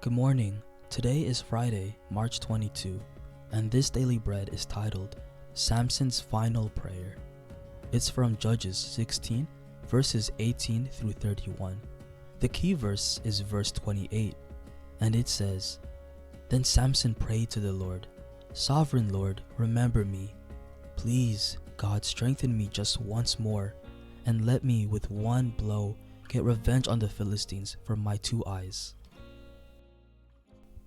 Good morning. Today is Friday, March 22, and this daily bread is titled Samson's Final Prayer. It's from Judges 16, verses 18 through 31. The key verse is verse 28, and it says, "Then Samson prayed to the Lord, 'Sovereign Lord, remember me. Please, God, strengthen me just once more, and let me with one blow get revenge on the Philistines for my 2 eyes.'"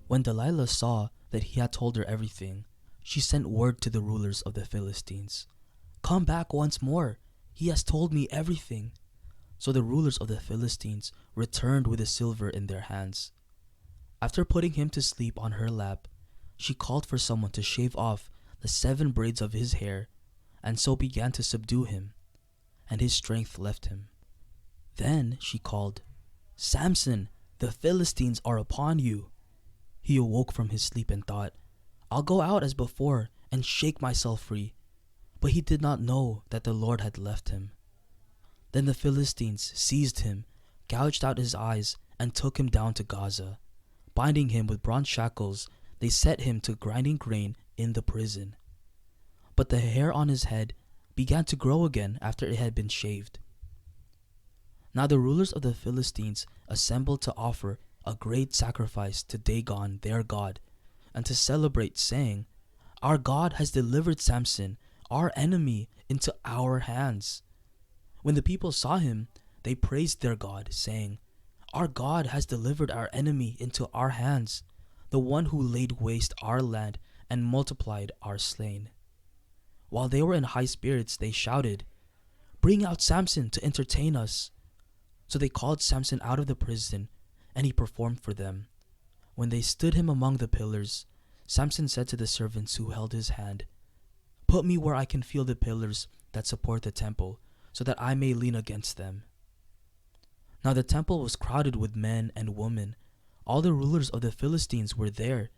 When Delilah saw that he had told her everything, she sent word to the rulers of the Philistines, "Come back once more, he has told me everything." So the rulers of the Philistines returned with the silver in their hands. After putting him to sleep on her lap, she called for someone to shave off the 7 braids of his hair, and so began to subdue him, and his strength left him. Then she called, "Samson, the Philistines are upon you." He awoke from his sleep and thought, "I'll go out as before and shake myself free." But he did not know that the Lord had left him. Then the Philistines seized him, gouged out his eyes, and took him down to Gaza. Binding him with bronze shackles, they set him to grinding grain in the prison. But the hair on his head began to grow again after it had been shaved. Now the rulers of the Philistines assembled to offer a great sacrifice to Dagon their god, and to celebrate, saying, "Our God has delivered Samson, our enemy, into our hands." When the people saw him, they praised their God, saying, "Our God has delivered our enemy into our hands, the one who laid waste our land and multiplied our slain." While they were in high spirits, they shouted, "Bring out Samson to entertain us." So they called Samson out of the prison, and he performed for them. When they stood him among the pillars, Samson said to the servants who held his hand, "Put me where I can feel the pillars that support the temple, so that I may lean against them." Now the temple was crowded with men and women. All the rulers of the Philistines were there,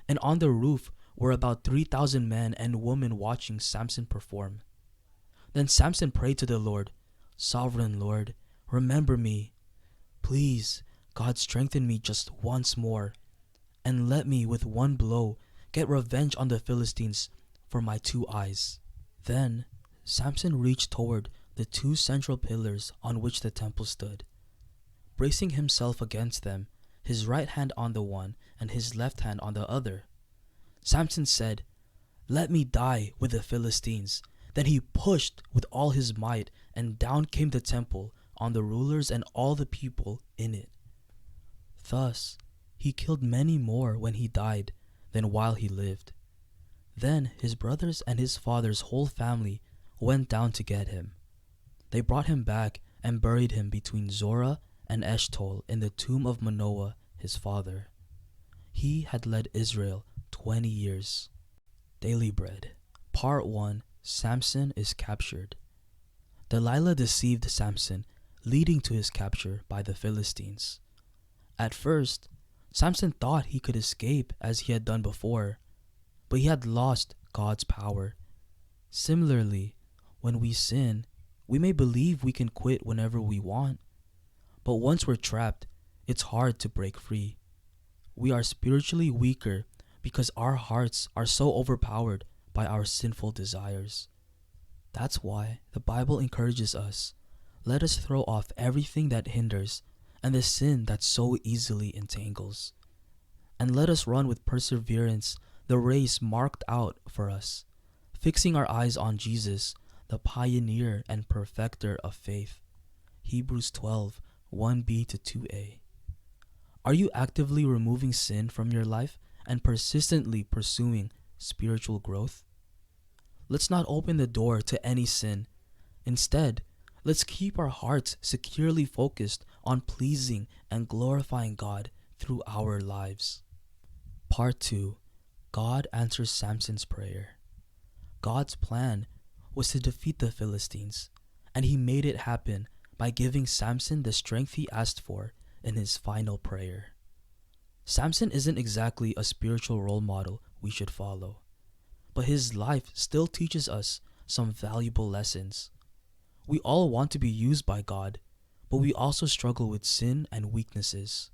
and on the roof were about 3,000 men and women watching Samson perform. Then Samson prayed to the Lord, "Sovereign Lord, remember me. Please, God, strengthen me just once more, and let me with one blow get revenge on the Philistines for my 2 eyes." Then Samson reached toward the 2 central pillars on which the temple stood. Bracing himself against them, his right hand on the one and his left hand on the other, Samson said, "Let me die with the Philistines." Then he pushed with all his might, and down came the temple on the rulers and all the people in it. Thus, he killed many more when he died than while he lived. Then his brothers and his father's whole family went down to get him. They brought him back and buried him between Zorah and Eshtaol in the tomb of Manoah, his father. He had led Israel 20 years. Daily Bread. Part 1. Samson is captured. Delilah deceived Samson, leading to his capture by the Philistines. At first, Samson thought he could escape as he had done before, but he had lost God's power. Similarly, when we sin, we may believe we can quit whenever we want, but once we're trapped, it's hard to break free. We are spiritually weaker because our hearts are so overpowered by our sinful desires. That's why the Bible encourages us, let us throw off everything that hinders and the sin that so easily entangles, and let us run with perseverance the race marked out for us, fixing our eyes on Jesus, the pioneer and perfecter of faith. Hebrews 12, 1b to 2a. Are you actively removing sin from your life and persistently pursuing spiritual growth? Let's not open the door to any sin. Instead, let's keep our hearts securely focused on pleasing and glorifying God through our lives. Part 2. God answers Samson's prayer. God's plan was to defeat the Philistines, and he made it happen by giving Samson the strength he asked for in his final prayer. Samson isn't exactly a spiritual role model we should follow, but his life still teaches us some valuable lessons. We all want to be used by God, but we also struggle with sin and weaknesses.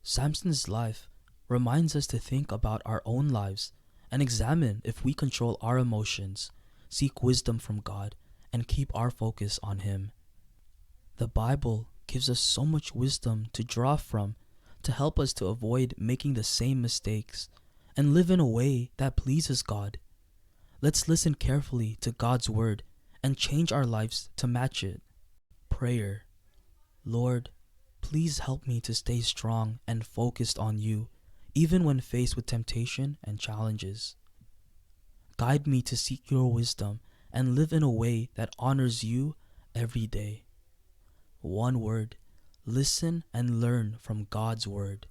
Samson's life reminds us to think about our own lives and examine if we control our emotions, seek wisdom from God, and keep our focus on Him. The Bible gives us so much wisdom to draw from to help us to avoid making the same mistakes and live in a way that pleases God. Let's listen carefully to God's word and change our lives to match it. Prayer. Lord, please help me to stay strong and focused on You, even when faced with temptation and challenges. Guide me to seek Your wisdom and live in a way that honors You every day. One word, listen and learn from God's word.